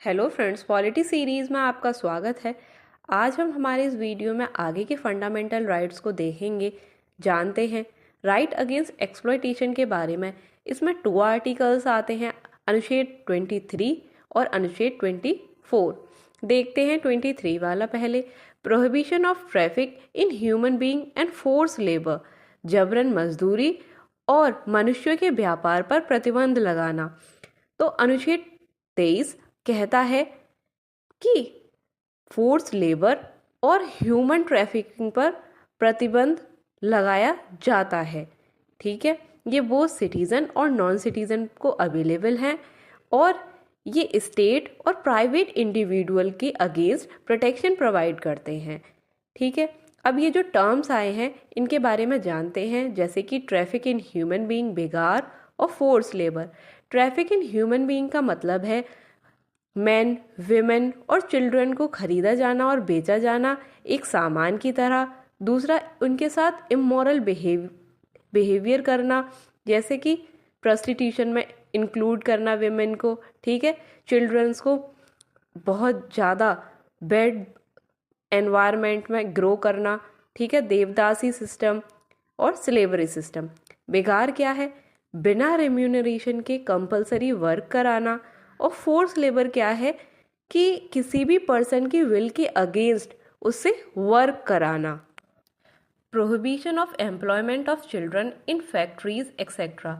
Hello friends, polity series में आपका स्वागत है। आज हम हमारे इस वीडियो में आगे के फंडामेंटल राइट्स को देखेंगे, जानते हैं राइट अगेंस्ट एक्सप्लॉयटेशन के बारे में। इसमें 2 आर्टिकल्स आते हैं, अनुच्छेद 23 और अनुच्छेद 24। देखते हैं 23 वाला पहले। Prohibition of traffic in human being and force labour, जबरन मजदूरी और मनुष्यों के व्यापार पर प्रतिबंध लगाना। तो अनुच्छेद 23 कहता है कि फोर्स लेबर और ह्यूमन ट्रैफिकिंग पर प्रतिबंध लगाया जाता है। ठीक है, ये वो सिटीज़न और नॉन सिटीज़न को अवेलेबल हैं और ये स्टेट और प्राइवेट इंडिविजुअल के अगेंस्ट प्रोटेक्शन प्रोवाइड करते हैं। ठीक है, अब ये जो टर्म्स आए हैं इनके बारे में जानते हैं, जैसे कि ट्रैफिक इन ह्यूमन बीइंग, बेगार और force labour. Traffic in human being का मतलब है मैन, विमेन और चिल्ड्रन को खरीदा जाना और बेचा जाना एक सामान की तरह। दूसरा, उनके साथ इमोरल बिहेवियर करना, जैसे कि प्रोस्टिट्यूशन में इंक्लूड करना विमेन को। ठीक है, चिल्ड्रंस को बहुत ज़्यादा बैड एनवायरनमेंट में ग्रो करना। ठीक है, देवदासी सिस्टम और स्लेवरी सिस्टम। बेगार क्या है? बिना रेम्यूनरेशन के कंपलसरी वर्क कराना। और फोर्स लेबर क्या है कि किसी भी पर्सन की विल के अगेंस्ट उससे वर्क कराना। Prohibition of employment of children in factories etcetera,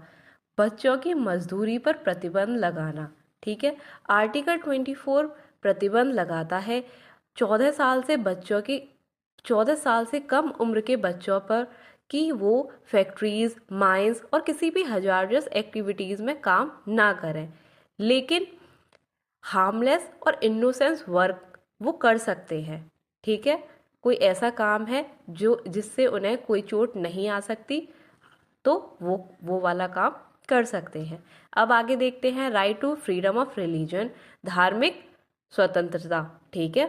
बच्चों की मजदूरी पर प्रतिबंध लगाना। ठीक है, आर्टिकल 24 प्रतिबंध लगाता है 14 साल से कम उम्र के बच्चों पर कि वो फैक्ट्रीज, माइंस और किसी भी हजारस एक्टिविटीज़ में काम ना करें, लेकिन हार्मलेस और इनोसेंस वर्क वो कर सकते हैं। ठीक है, कोई ऐसा काम है जो जिससे उन्हें कोई चोट नहीं आ सकती, तो वो वाला काम कर सकते हैं। अब आगे देखते हैं right to freedom of religion, धार्मिक स्वतंत्रता। ठीक है,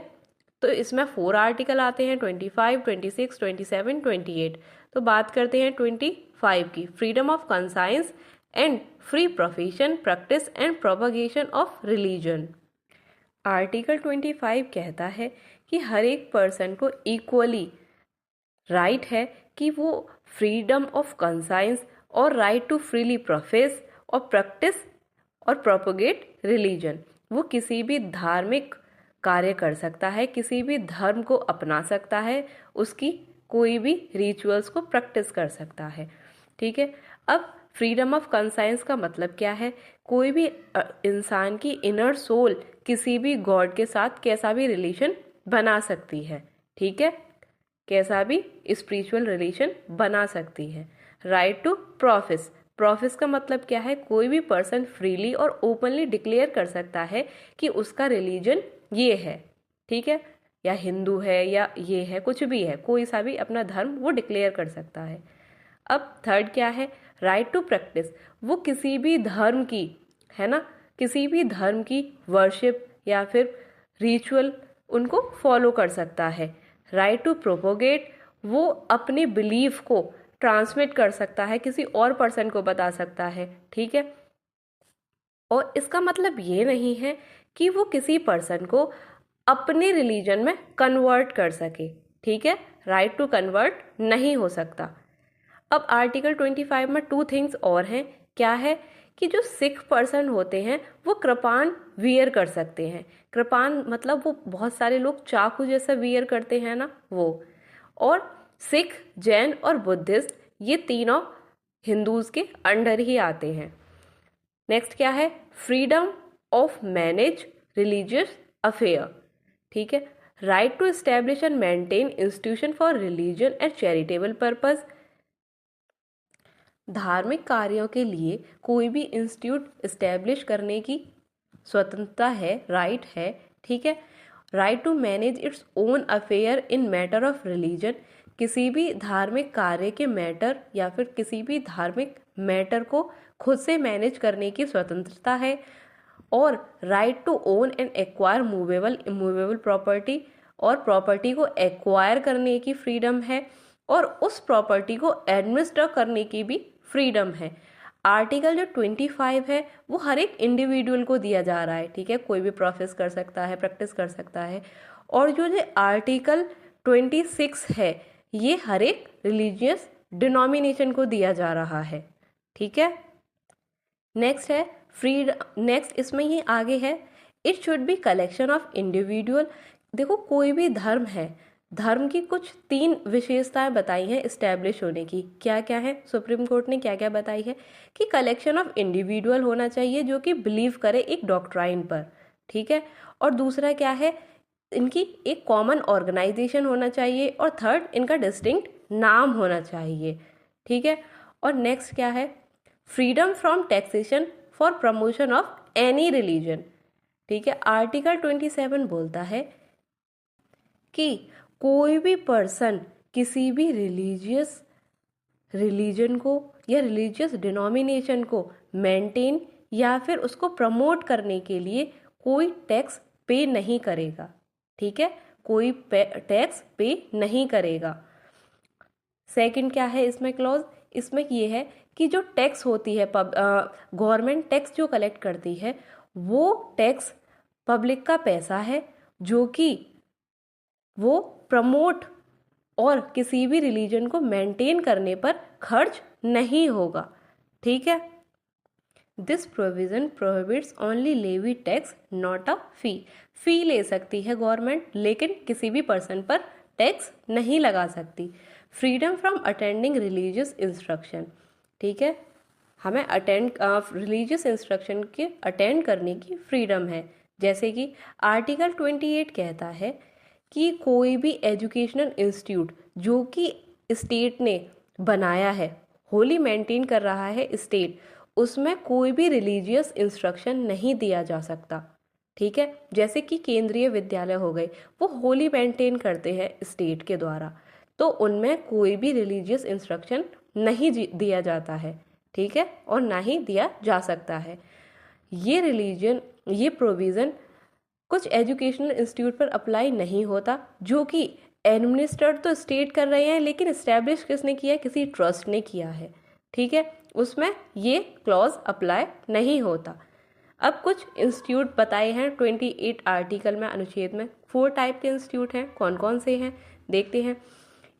तो इसमें 4 आर्टिकल आते हैं, 25, 26, 27, 28। तो बात करते हैं 25 की, freedom of conscience and free profession, practice and propagation of religion. Article 25 कहता है कि हर एक पर्सन को इक्वली राइट है कि वो फ्रीडम ऑफ कंसाइंस और राइट टू फ्रीली प्रोफेस और प्रैक्टिस और प्रोपगेट रिलीजन। वो किसी भी धार्मिक कार्य कर सकता है, किसी भी धर्म को अपना सकता है, उसकी कोई भी रिचुअल्स को प्रैक्टिस कर सकता है। ठीक है, अब फ्रीडम ऑफ कंसाइंस का मतलब क्या है? कोई भी इंसान की इनर सोल किसी भी गॉड के साथ कैसा भी रिलेशन बना सकती है। ठीक है, कैसा भी स्पिरिचुअल रिलेशन बना सकती है। राइट टू प्रोफेस, प्रोफेस का मतलब क्या है? कोई भी पर्सन फ्रीली और ओपनली डिक्लेयर कर सकता है कि उसका रिलीजन ये है। ठीक है, या हिंदू है या ये है, कुछ भी है, कोई सा भी अपना धर्म वो डिक्लेयर कर सकता है। अब थर्ड क्या है? राइट टू प्रैक्टिस, वो किसी भी धर्म की, है ना, किसी भी धर्म की वर्शिप या फिर रिचुअल उनको फॉलो कर सकता है। राइट टू प्रोपोगेट, वो अपने बिलीफ को ट्रांसमिट कर सकता है, किसी और पर्सन को बता सकता है। ठीक है, और इसका मतलब ये नहीं है कि वो किसी पर्सन को अपने रिलीजन में कन्वर्ट कर सके। ठीक है, राइट टू कन्वर्ट नहीं हो सकता। अब आर्टिकल 25 में 2 थिंग्स और हैं। क्या है कि जो सिख पर्सन होते हैं वो कृपान वियर कर सकते हैं। कृपान मतलब वो बहुत सारे लोग चाकू जैसा वियर करते हैं ना, वो। और सिख, जैन और बुद्धिस्ट ये तीनों हिंदूज के अंडर ही आते हैं। नेक्स्ट क्या है? Freedom of manage religious affair. ठीक है, right to establish and maintain institution for religion and charitable purpose, धार्मिक कार्यों के लिए कोई भी इंस्टीट्यूट इस्टेब्लिश करने की स्वतंत्रता है, राइट है। ठीक है, right to manage its own affair in matter of religion, किसी भी धार्मिक कार्य के मैटर या फिर किसी भी धार्मिक मैटर को खुद से मैनेज करने की स्वतंत्रता है। और right to own and acquire movable immovable property, और प्रॉपर्टी को एक्वायर करने की फ्रीडम है और उस प्रॉपर्टी को एडमिनिस्टर करने की भी फ्रीडम है। आर्टिकल जो 25 है वो हर एक इंडिविजुअल को दिया जा रहा है, ठीक है, कोई भी प्रोफेस कर सकता है, प्रैक्टिस कर सकता है। और जो आर्टिकल 26 है ये हर एक रिलीजियस डिनोमिनेशन को दिया जा रहा है, ठीक है। नेक्स्ट है नेक्स्ट इसमें ही आगे है, it should be collection of individual. देखो कोई भी धर्म है, धर्म की कुछ 3 विशेषताएं बताई हैं इस्टेब्लिश होने की। क्या क्या है, सुप्रीम कोर्ट ने क्या क्या बताई है कि कलेक्शन ऑफ इंडिविजुअल होना चाहिए जो कि बिलीव करे एक डॉक्ट्राइन पर, ठीक है। और दूसरा क्या है, इनकी एक कॉमन ऑर्गेनाइजेशन होना चाहिए। और थर्ड, इनका डिस्टिंक्ट नाम होना चाहिए, ठीक है। और नेक्स्ट क्या है, freedom from taxation for promotion of any religion, ठीक है। आर्टिकल 27 बोलता है कि कोई भी पर्सन किसी भी रिलीजन को या रिलीजियस डिनोमिनेशन को मेंटेन या फिर उसको प्रमोट करने के लिए कोई टैक्स पे नहीं करेगा, ठीक है, कोई टैक्स पे नहीं करेगा। सेकंड क्या है इसमें क्लॉज, इसमें ये है कि जो टैक्स होती है, गवर्नमेंट टैक्स जो कलेक्ट करती है वो टैक्स पब्लिक का पैसा है जो कि वो प्रमोट और किसी भी रिलीजन को मेंटेन करने पर खर्च नहीं होगा, ठीक है। This provision prohibits only levy tax not a fee ले सकती है गवर्नमेंट लेकिन किसी भी पर्सन पर टैक्स नहीं लगा सकती। Freedom from attending religious instruction, ठीक है, हमें रिलीजियस इंस्ट्रक्शन के अटेंड करने की फ्रीडम है। जैसे कि आर्टिकल 28 कहता है कि कोई भी एजुकेशनल इंस्टीट्यूट जो कि स्टेट ने बनाया है, होली मेंटेन कर रहा है स्टेट, उसमें कोई भी रिलीजियस इंस्ट्रक्शन नहीं दिया जा सकता, ठीक है। जैसे कि केंद्रीय विद्यालय हो गए, वो होली मेंटेन करते हैं स्टेट के द्वारा, तो उनमें कोई भी रिलीजियस इंस्ट्रक्शन नहीं दिया जाता है, ठीक है, और ना ही दिया जा सकता है। ये प्रोविज़न कुछ एजुकेशनल इंस्टीट्यूट पर अप्लाई नहीं होता जो कि एडमिनिस्ट्रेट तो स्टेट कर रहे हैं लेकिन इस्टेब्लिश किसने किया है, किसी ट्रस्ट ने किया है, ठीक है, उसमें ये क्लॉज अप्लाई नहीं होता। अब कुछ इंस्टीट्यूट बताए हैं 28 आर्टिकल में, अनुच्छेद में 4 टाइप के इंस्टीट्यूट हैं। कौन कौन से हैं देखते हैं।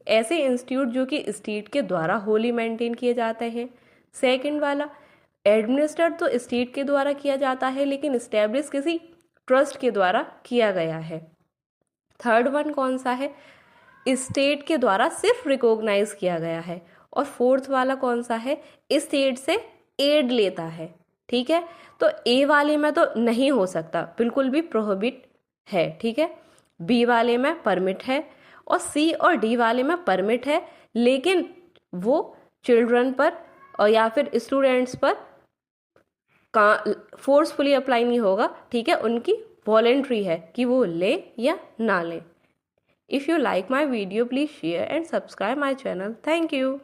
ऐसे इंस्टीट्यूट जो कि स्टेट के द्वारा होली मेंटेन किए जाते हैं। सेकंड वाला, एडमिनिस्ट्रेट तो स्टेट के द्वारा किया जाता है लेकिन इस्टेब्लिश किसी ट्रस्ट के द्वारा किया गया है। थर्ड वन कौन सा है, स्टेट के द्वारा सिर्फ रिकॉग्नाइज किया गया है। और फोर्थ वाला कौन सा है, स्टेट से एड लेता है, ठीक है। तो ए वाले में तो नहीं हो सकता, बिल्कुल भी प्रोहिबिट है, ठीक है। बी वाले में परमिट है और सी और डी वाले में परमिट है लेकिन वो चिल्ड्रन पर और या फिर स्टूडेंट्स पर फोर्सफुली अप्लाई नहीं होगा, ठीक है, उनकी वॉलेंट्री है कि वो ले या ना ले। If you like my video please share and subscribe my channel. Thank you.